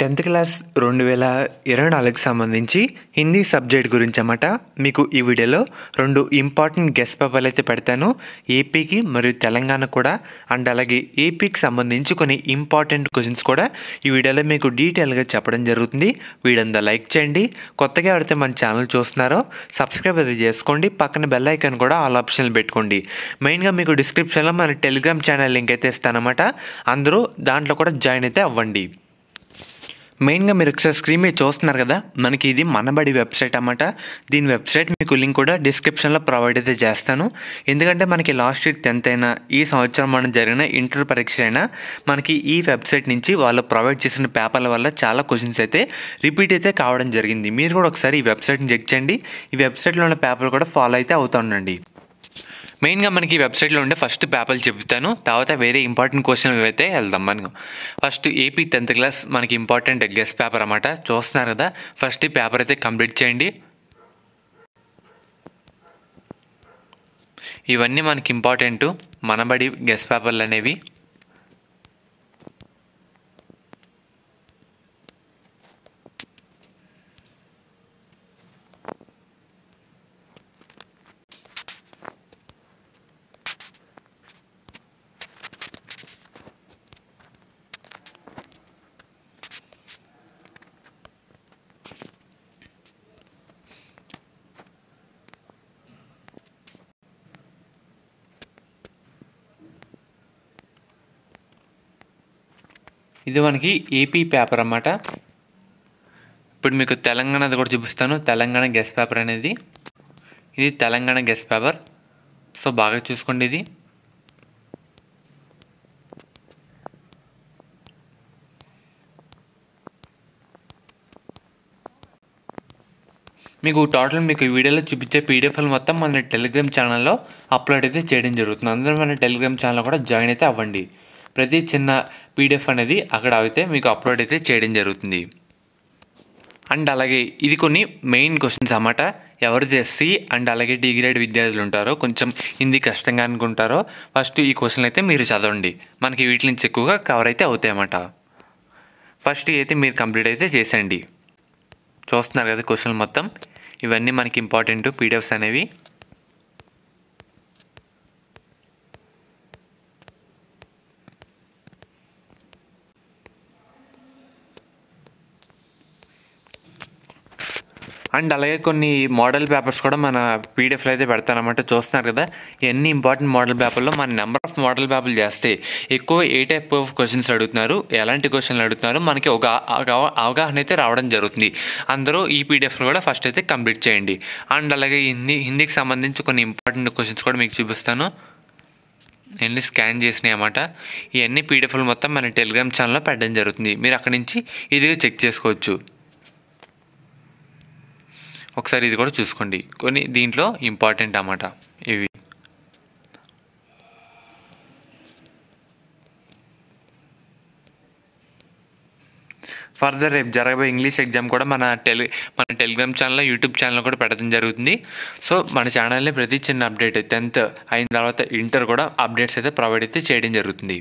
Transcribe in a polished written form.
10th class 2024కి సంబంధించి Hindi subject గురించి అన్నమాట. మీకు ఈ వీడియోలో 2 ఇంపార్టెంట్ గెస్ట్ పేపర్లు అయితే పెడతాను, ఏపీకి మరియు తెలంగాణ కూడా. అండ్ అలాగే ఏపీకి సంబంధించి కొన్ని ఇంపార్టెంట్ క్వశ్చన్స్ కూడా ఈ వీడియోలో మీకు డీటెయిల్గా చెప్పడం జరుగుతుంది. వీడియోని లైక్ చేయండి. కొత్తగా ఎవరైతే మన ఛానల్ చూస్తున్నారో సబ్స్క్రైబ్ అయితే చేసుకోండి. పక్కన బెల్ ఐకాన్ కూడా ఆల్ ఆప్షన్లు పెట్టుకోండి. మెయిన్గా మీకు డిస్క్రిప్షన్లో మన టెలిగ్రామ్ ఛానల్ లింక్ అయితే ఇస్తానమాట. అందరూ దాంట్లో కూడా జాయిన్ అయితే అవ్వండి. మెయిన్గా మీరు ఒకసారి స్క్రీన్ మీద చూస్తున్నారు కదా, మనకి ఇది మనబడి వెబ్సైట్ అన్నమాట. దీని వెబ్సైట్ మీకు లింక్ కూడా డిస్క్రిప్షన్లో ప్రొవైడ్ అయితే చేస్తాను. ఎందుకంటే మనకి లాస్ట్ ఇయర్ 10th అయినా ఈ సంవత్సరం మనం జరిగిన ఇంటర్ పరీక్ష అయినా మనకి ఈ వెబ్సైట్ నుంచి వాళ్ళు ప్రొవైడ్ చేసిన పేపర్ల వల్ల చాలా క్వశ్చన్స్ అయితే రిపీట్ అయితే కావడం జరిగింది. మీరు కూడా ఒకసారి ఈ వెబ్సైట్ని చెక్ చేయండి. ఈ వెబ్సైట్లో ఉన్న పేపర్లు కూడా ఫాలో అయితే అవుతూ ఉండండి. మెయిన్గా మనకి ఈ వెబ్సైట్లో ఉండే ఫస్ట్ పేపర్లు చెప్తాను, తర్వాత వేరే ఇంపార్టెంట్ క్వశ్చన్లు అయితే వెళ్దాం. మనం ఫస్ట్ ఏపీ 10th క్లాస్ మనకి ఇంపార్టెంట్ గెస్ట్ పేపర్ అన్నమాట. చూస్తున్నారు కదా, ఫస్ట్ ఈ పేపర్ అయితే కంప్లీట్ చేయండి. ఇవన్నీ మనకి ఇంపార్టెంట్ మనబడి గెస్ట్ పేపర్లు అనేవి. ఇది మనకి ఏపీ పేపర్ అన్నమాట. ఇప్పుడు మీకు తెలంగాణది కూడా చూపిస్తాను. తెలంగాణ గెస్ట్ పేపర్ అనేది ఇది తెలంగాణ గెస్ట్ పేపర్. సో బాగా చూసుకోండి. ఇది మీకు టోటల్ మీకు ఈ వీడియోలో చూపించే పీడిఎఫ్లు మొత్తం మన టెలిగ్రామ్ ఛానల్లో అప్లోడ్ అయితే చేయడం జరుగుతుంది. అందరూ మన టెలిగ్రామ్ ఛానల్లో కూడా జాయిన్ అయితే అవ్వండి. ప్రతి చిన్న పీడిఎఫ్ అనేది అక్కడ అయితే మీకు అప్లోడ్ అయితే చేయడం జరుగుతుంది. అండ్ అలాగే ఇది కొన్ని మెయిన్ క్వశ్చన్స్ అన్నమాట. ఎవరైతే ఎస్సీ అండ్ అలాగే డి గ్రేడ్ విద్యార్థులు ఉంటారో, కొంచెం హిందీ కష్టంగా అనుకుంటారో, ఫస్ట్ ఈ క్వశ్చన్లు అయితే మీరు చదవండి. మనకి వీటి నుంచి ఎక్కువగా కవర్ అయితే అవుతాయి అన్నమాట. ఫస్ట్ అయితే మీరు కంప్లీట్ అయితే చేసేయండి. చూస్తున్నారు కదా క్వశ్చన్లు మొత్తం. ఇవన్నీ మనకి ఇంపార్టెంట్ పీడిఎఫ్స్ అనేవి. అండ్ అలాగే కొన్ని మోడల్ పేపర్స్ కూడా మన పీడిఎఫ్లో అయితే పెడతానమాట. చూస్తున్నారు కదా, ఎన్ని ఇంపార్టెంట్ మోడల్ పేపర్లో మన నెంబర్ ఆఫ్ మోడల్ పేపర్లు చేస్తే ఎక్కువ ఏ టైప్ ఆఫ్ క్వశ్చన్స్ అడుగుతున్నారు, ఎలాంటి క్వశ్చన్లు అడుగుతున్నారు, మనకి ఒక అవగాహన అయితే రావడం జరుగుతుంది. అందరూ ఈ పీడిఎఫ్లో కూడా ఫస్ట్ అయితే కంప్లీట్ చేయండి. అండ్ అలాగే హిందీకి సంబంధించి కొన్ని ఇంపార్టెంట్ క్వశ్చన్స్ కూడా మీకు చూపిస్తాను. ఎన్ని స్కాన్ చేసినాయి అన్నమాట. ఇవన్నీ పీడిఎఫ్లు మొత్తం మన టెలిగ్రామ్ ఛానల్లో పెట్టడం జరుగుతుంది. మీరు అక్కడి నుంచి ఇదిగా చెక్ చేసుకోవచ్చు. ఒకసారి ఇది కూడా చూసుకోండి. కొన్ని దీంట్లో ఇంపార్టెంట్ అన్నమాట ఇవి. ఫర్దర్ రేపు జరగబోయే ఇంగ్లీష్ ఎగ్జామ్ కూడా మన టెలిగ్రామ్ ఛానల్లో, యూట్యూబ్ ఛానల్లో కూడా పెట్టడం జరుగుతుంది. సో మన ఛానల్ని ప్రతి చిన్న అప్డేట్ 10th అయిన తర్వాత ఇంటర్ కూడా అప్డేట్స్ అయితే ప్రొవైడ్ అయితే చేయడం జరుగుతుంది.